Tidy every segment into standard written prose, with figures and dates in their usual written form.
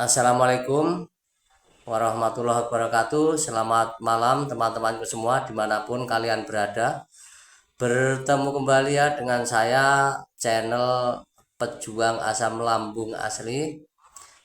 Assalamualaikum warahmatullahi wabarakatuh. Selamat malam teman-temanku semua dimanapun kalian berada. Bertemu kembali ya dengan saya, channel Pejuang Asam Lambung Asli.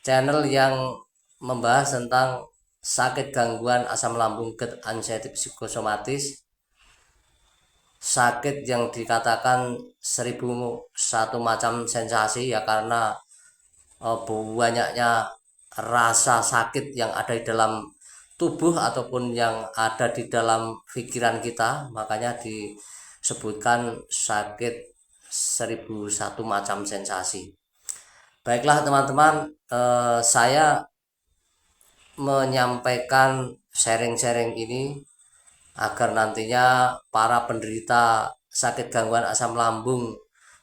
Channel yang membahas tentang sakit gangguan asam lambung GERD anxiety psikosomatis. Sakit yang dikatakan 1001 macam sensasi ya, karena banyaknya rasa sakit yang ada di dalam tubuh ataupun yang ada di dalam pikiran kita, makanya disebutkan sakit 1001 macam sensasi. Baiklah teman-teman, saya menyampaikan sharing-sharing ini agar nantinya para penderita sakit gangguan asam lambung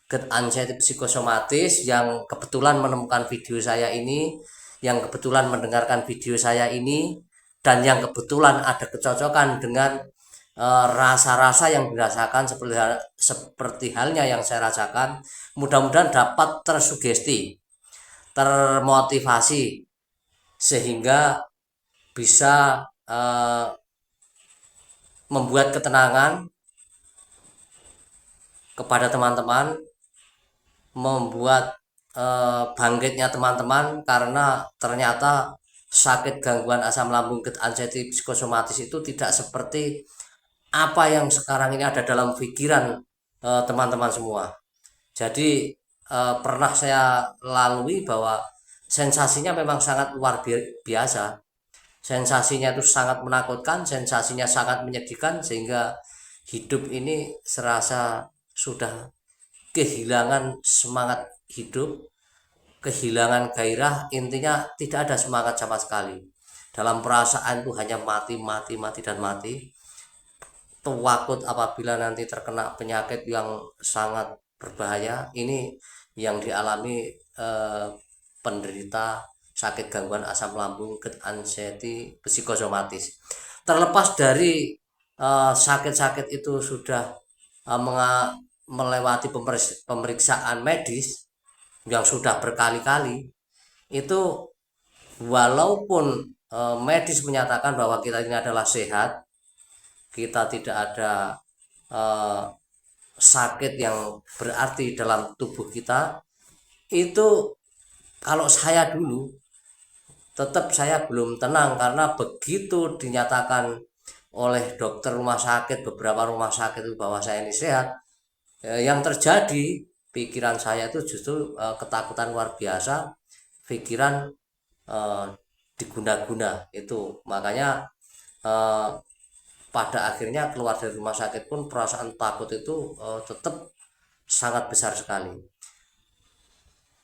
GERD anxiety psikosomatis yang kebetulan menemukan video saya ini, yang kebetulan mendengarkan video saya ini, dan yang kebetulan ada kecocokan dengan rasa-rasa yang dirasakan seperti halnya yang saya rasakan, mudah-mudahan dapat tersugesti, termotivasi, sehingga bisa membuat ketenangan kepada teman-teman, membuat bangkitnya teman-teman, karena ternyata sakit gangguan asam lambung GERD anxiety psikosomatis itu tidak seperti apa yang sekarang ini ada dalam pikiran teman-teman semua. Jadi pernah saya lalui bahwa sensasinya memang sangat luar biasa. Sensasinya itu sangat menakutkan, sensasinya sangat menyedihkan, sehingga hidup ini serasa sudah kehilangan semangat hidup, kehilangan gairah, intinya tidak ada semangat sama sekali. Dalam perasaan itu hanya mati, mati, mati, dan mati. Takut apabila nanti terkena penyakit yang sangat berbahaya. Ini yang dialami penderita sakit gangguan asam lambung GERD anxiety psikosomatis. Terlepas dari sakit-sakit itu sudah melewati pemeriksaan medis yang sudah berkali-kali, itu walaupun medis menyatakan bahwa kita ini adalah sehat, kita tidak ada sakit yang berarti dalam tubuh kita, itu kalau saya dulu tetap saya belum tenang, karena begitu dinyatakan oleh dokter rumah sakit, beberapa rumah sakit itu bahwa saya ini sehat, yang terjadi pikiran saya itu justru ketakutan luar biasa, pikiran diguna-guna itu. Makanya pada akhirnya keluar dari rumah sakit pun perasaan takut itu tetap sangat besar sekali.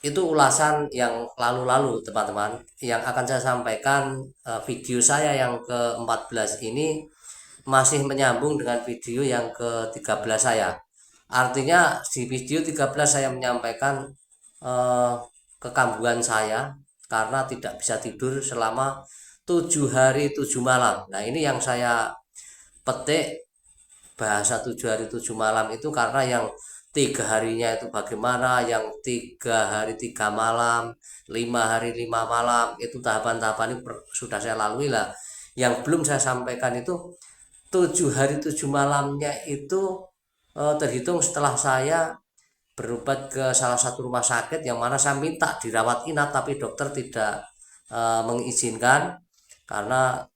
Itu ulasan yang lalu-lalu teman-teman. Yang akan saya sampaikan, video saya yang ke-14 ini masih menyambung dengan video yang ke-13 saya. Artinya di video 13 saya menyampaikan kekambuhan saya karena tidak bisa tidur selama 7 hari 7 malam. Nah, ini yang saya petik, bahasa 7 hari 7 malam itu karena yang 3 harinya itu bagaimana, yang 3 hari 3 malam, 5 hari 5 malam, itu tahapan-tahapan itu sudah saya lalui lah. Yang belum saya sampaikan itu 7 hari 7 malamnya itu terhitung setelah saya berobat ke salah satu rumah sakit yang mana saya minta dirawat inap, tapi dokter tidak mengizinkan karena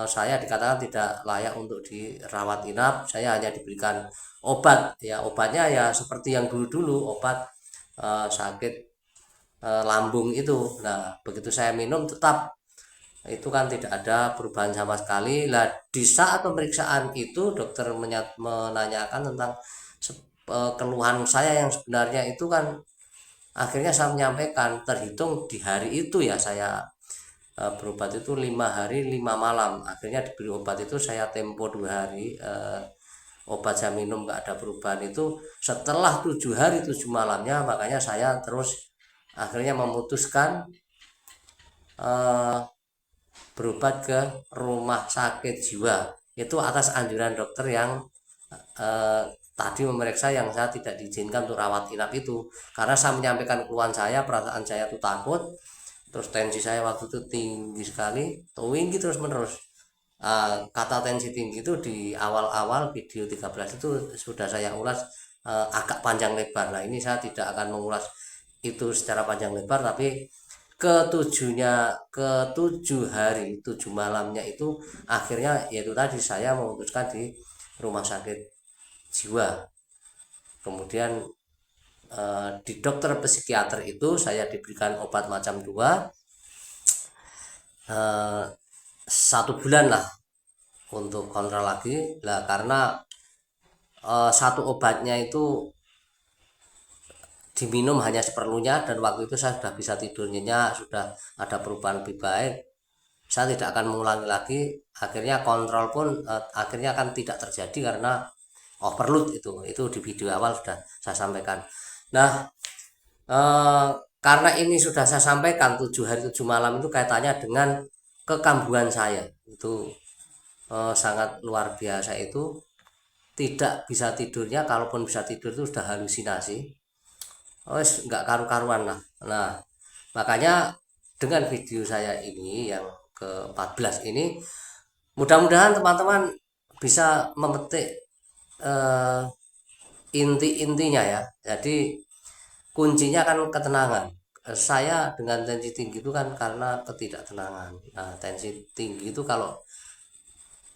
saya dikatakan tidak layak untuk dirawat inap. Saya hanya diberikan obat, ya obatnya ya seperti yang dulu-dulu, obat sakit lambung itu. Nah, begitu saya minum tetap itu kan tidak ada perubahan sama sekali. Lah, di saat pemeriksaan itu dokter menanyakan tentang keluhan saya yang sebenarnya itu kan, akhirnya saya menyampaikan terhitung di hari itu ya saya berobat itu 5 hari 5 malam. Akhirnya diberi obat itu saya tempo 2 hari, obat saya minum nggak ada perubahan. Itu setelah 7 hari 7 malamnya, makanya saya terus akhirnya memutuskan berobat ke rumah sakit jiwa, itu atas anjuran dokter yang tadi memeriksa yang saya tidak diizinkan untuk rawat inap itu. Karena saya menyampaikan keluhan saya, perasaan saya itu takut, terus tensi saya waktu itu tinggi sekali, tinggi terus menerus. Kata tensi tinggi itu di awal-awal video 13 itu sudah saya ulas agak panjang lebar. Nah ini saya tidak akan mengulas itu secara panjang lebar, tapi ketujuh hari 7 malamnya itu akhirnya yaitu tadi saya memutuskan di rumah sakit jiwa. Kemudian di dokter psikiater itu saya diberikan obat macam 2, 1 bulan lah untuk kontrol lagi lah, karena satu obatnya itu diminum hanya seperlunya, dan waktu itu saya sudah bisa tidur nyenyak, sudah ada perubahan lebih baik, saya tidak akan mengulangi lagi. Akhirnya kontrol pun akhirnya akan tidak terjadi karena overload. Itu di video awal sudah saya sampaikan. Nah karena ini sudah saya sampaikan, 7 hari 7 malam itu kaitannya dengan kekambuhan saya itu sangat luar biasa. Itu tidak bisa tidurnya, kalaupun bisa tidur itu sudah halusinasi, nggak karu-karuan lah. Nah makanya dengan video saya ini yang ke-14 ini, mudah-mudahan teman-teman bisa memetik inti-intinya ya. Jadi kuncinya kan ketenangan. Saya dengan tensi tinggi itu kan karena ketidaktenangan. Nah tensi tinggi itu kalau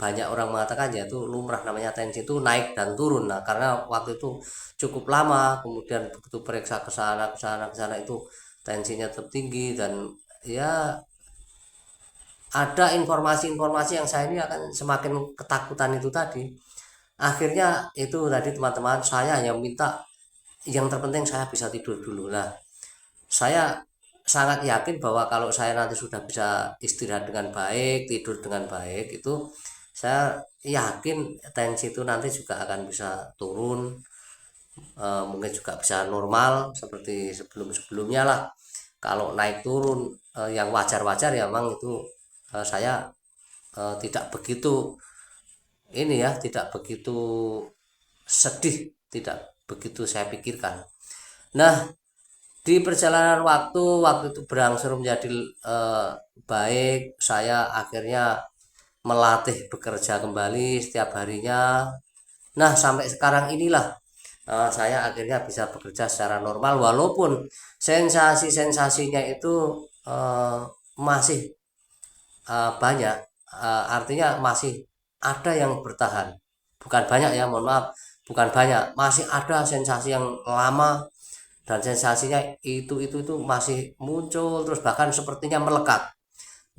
banyak orang mengatakan ya itu lumrah, namanya tensi itu naik dan turun. Nah karena waktu itu cukup lama, kemudian begitu periksa ke sana ke sana ke sana itu tensinya tetap tinggi, dan ya ada informasi-informasi yang saya ini akan semakin ketakutan itu tadi. Akhirnya itu tadi teman-teman, saya hanya minta yang terpenting saya bisa tidur dulu lah. Saya sangat yakin bahwa kalau saya nanti sudah bisa istirahat dengan baik, tidur dengan baik, itu saya yakin tensi itu nanti juga akan bisa turun, mungkin juga bisa normal seperti sebelum-sebelumnya lah. Kalau naik turun yang wajar-wajar ya memang itu saya tidak begitu ini ya, tidak begitu sedih, tidak begitu saya pikirkan. Nah di perjalanan waktu itu berangsur menjadi baik. Saya akhirnya melatih bekerja kembali setiap harinya. Nah sampai sekarang inilah saya akhirnya bisa bekerja secara normal, walaupun sensasi-sensasinya itu masih banyak, artinya masih ada yang bertahan, bukan banyak ya, mohon maaf, bukan banyak, masih ada sensasi yang lama, dan sensasinya itu masih muncul terus, bahkan sepertinya melekat.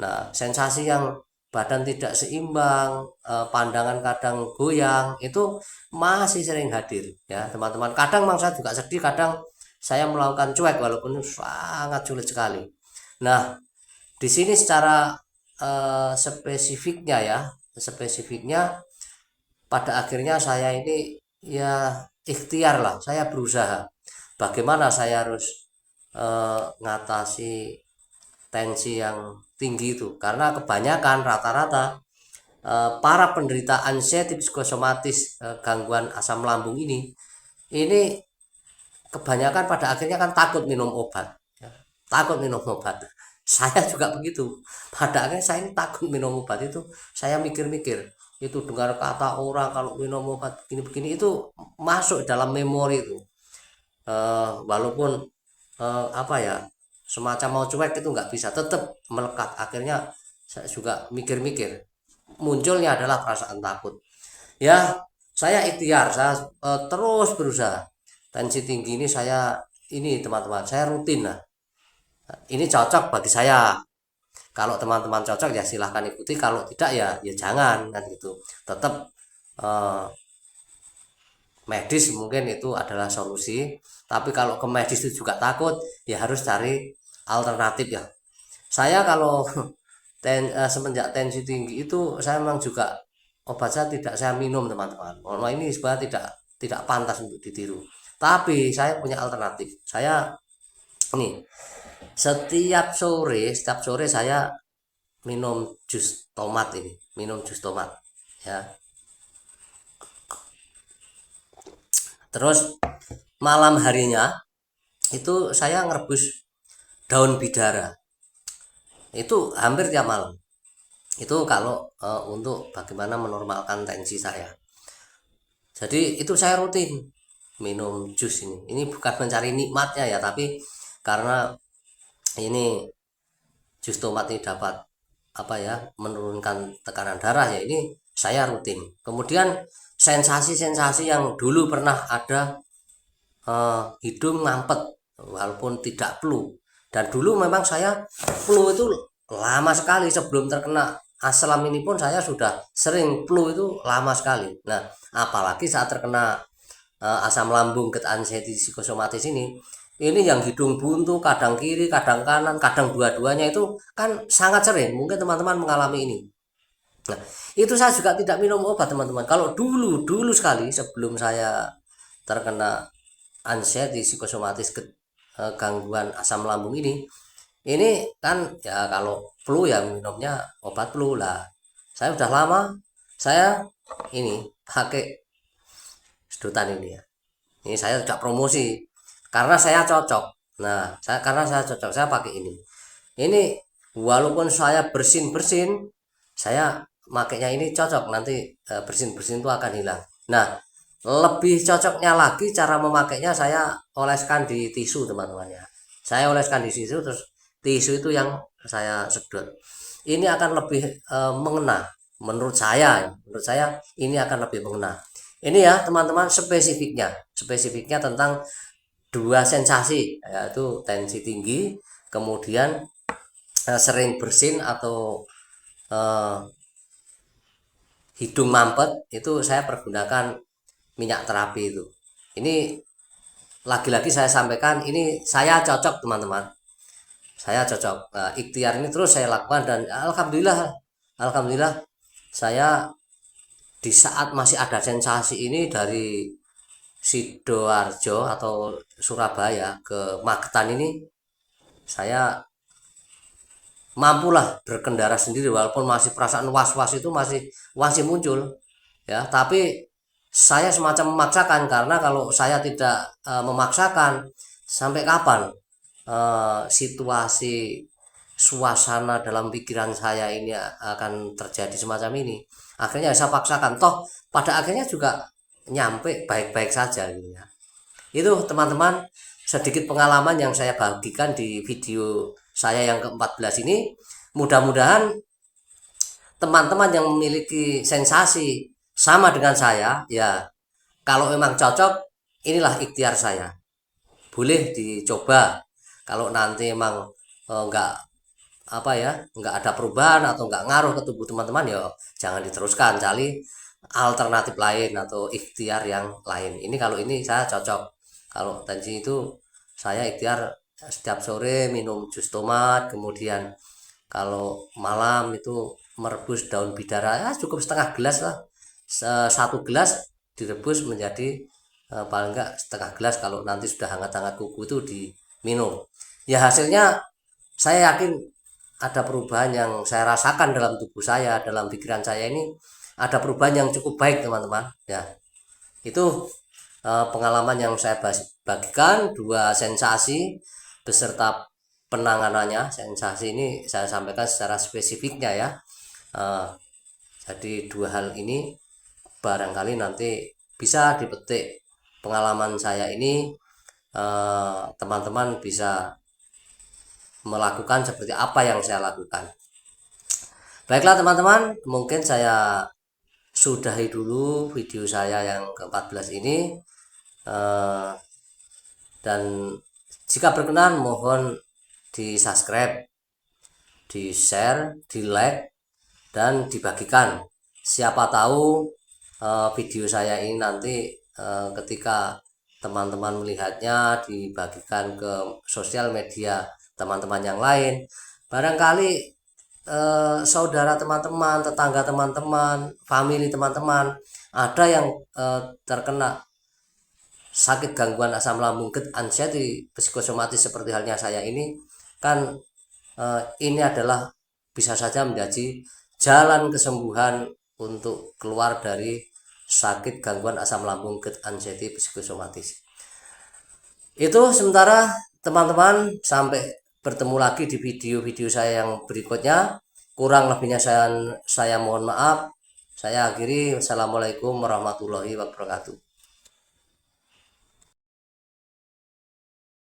Nah sensasi yang badan tidak seimbang, pandangan kadang goyang, itu masih sering hadir ya teman-teman. Kadang memang saya juga sedih, kadang saya melakukan cuek walaupun sangat sulit sekali. Nah di sini secara spesifiknya pada akhirnya saya ini ya ikhtiar lah, saya berusaha bagaimana saya harus ngatasi tensi yang tinggi itu, karena kebanyakan rata-rata para penderita anxiety psikosomatis, gangguan asam lambung ini kebanyakan pada akhirnya kan takut minum obat ya. Takut minum obat, saya juga begitu. Pada akhirnya saya ini takut minum obat. Itu saya mikir-mikir, itu dengar kata orang kalau minum obat begini-begini itu masuk dalam memori itu, walaupun apa ya, semacam mau cuek itu nggak bisa, tetap melekat. Akhirnya saya juga mikir-mikir, munculnya adalah perasaan takut ya. Saya ikhtiar, saya terus berusaha. Tensi tinggi ini saya ini teman-teman, saya rutin. Nah ini cocok bagi saya, kalau teman-teman cocok ya silahkan ikuti, kalau tidak ya jangan kan gitu. Tetap eh, medis mungkin itu adalah solusi, tapi kalau ke medis itu juga takut, ya harus cari alternatif ya. Saya kalau semenjak tensi tinggi itu saya memang juga obat saya tidak saya minum teman-teman. Oh, ini sebenarnya tidak pantas untuk ditiru, tapi saya punya alternatif. Saya ini setiap sore saya minum jus tomat, ini minum jus tomat ya. Terus malam harinya itu saya ngerebus daun bidara. itu hampir tiap malam. Itu kalau untuk bagaimana menormalkan tensi saya. Jadi itu saya rutin minum jus ini. Ini bukan mencari nikmatnya ya, tapi karena ini jus tomat ini dapat apa ya, menurunkan tekanan darah ya, ini saya rutin. Kemudian sensasi-sensasi yang dulu pernah ada, hidung ngampet walaupun tidak flu, dan dulu memang saya flu itu lama sekali sebelum terkena asam ini pun saya sudah sering flu itu lama sekali. Nah, apalagi saat terkena asam lambung get anxiety psikosomatis ini yang hidung buntu, kadang kiri kadang kanan kadang dua-duanya, itu kan sangat sering, mungkin teman-teman mengalami ini. Nah, itu saya juga tidak minum obat teman-teman. Kalau dulu dulu sekali sebelum saya terkena anxiety psikosomatis gangguan asam lambung ini kan ya kalau flu ya minumnya obat flu lah. Saya udah lama saya ini pakai sedotan ini ya. Ini saya tidak promosi karena saya cocok. Nah, karena saya cocok saya pakai ini. Ini walaupun saya bersin-bersin, saya makainya ini cocok, nanti bersin-bersin itu akan hilang. Nah, lebih cocoknya lagi cara memakainya, saya oleskan di tisu teman-teman ya. Saya oleskan di tisu, terus tisu itu yang saya sedot. Ini akan lebih mengena menurut saya. Menurut saya ini akan lebih mengena. Ini ya teman-teman spesifiknya tentang dua sensasi, yaitu tensi tinggi, kemudian sering bersin atau eh, hidung mampet, itu saya pergunakan minyak terapi itu. Ini lagi-lagi saya sampaikan, ini saya cocok teman-teman, saya cocok. Nah, ikhtiar ini terus saya lakukan dan alhamdulillah saya di saat masih ada sensasi ini dari Sidoarjo atau Surabaya ke Magetan ini, saya mampulah berkendara sendiri walaupun masih perasaan was-was itu masih masih muncul ya, tapi saya semacam memaksakan, karena kalau saya tidak memaksakan, sampai kapan situasi suasana dalam pikiran saya ini akan terjadi semacam ini. Akhirnya saya paksakan, toh pada akhirnya juga nyampe baik-baik saja gitu ya. Itu teman-teman sedikit pengalaman yang saya bagikan di video saya yang ke-14 ini. Mudah-mudahan teman-teman yang memiliki sensasi sama dengan saya ya, kalau memang cocok, inilah ikhtiar saya. Boleh dicoba. Kalau nanti emang enggak apa ya, enggak ada perubahan atau enggak ngaruh ke tubuh teman-teman, ya jangan diteruskan, cari alternatif lain atau ikhtiar yang lain. Ini kalau ini saya cocok. Kalau tensi itu saya ikhtiar setiap sore minum jus tomat, kemudian kalau malam itu merebus daun bidara, ya cukup setengah gelas lah. Satu gelas direbus menjadi paling enggak setengah gelas, kalau nanti sudah hangat-hangat kuku itu diminum. Ya hasilnya saya yakin ada perubahan yang saya rasakan dalam tubuh saya, dalam pikiran saya ini ada perubahan yang cukup baik teman-teman ya. Itu pengalaman yang saya bagikan, dua sensasi beserta penanganannya. Sensasi ini saya sampaikan secara spesifiknya ya. Jadi dua hal ini barangkali nanti bisa dipetik pengalaman saya ini, teman-teman bisa melakukan seperti apa yang saya lakukan. Baiklah teman-teman, mungkin saya sudahi dulu video saya yang ke-14 ini, dan jika berkenan mohon di subscribe, di share, di like, dan dibagikan. Siapa tahu video saya ini nanti ketika teman-teman melihatnya dibagikan ke sosial media teman-teman yang lain, barangkali saudara teman-teman, tetangga teman-teman, family teman-teman ada yang terkena sakit gangguan asam lambung get anxiety psikosomatis seperti halnya saya ini, kan ini adalah bisa saja menjadi jalan kesembuhan untuk keluar dari sakit gangguan asam lambung get anxiety psikosomatis. Itu sementara teman-teman, sampai bertemu lagi di video-video saya yang berikutnya. Kurang lebihnya saya mohon maaf. Saya akhiri. Wassalamualaikum warahmatullahi wabarakatuh.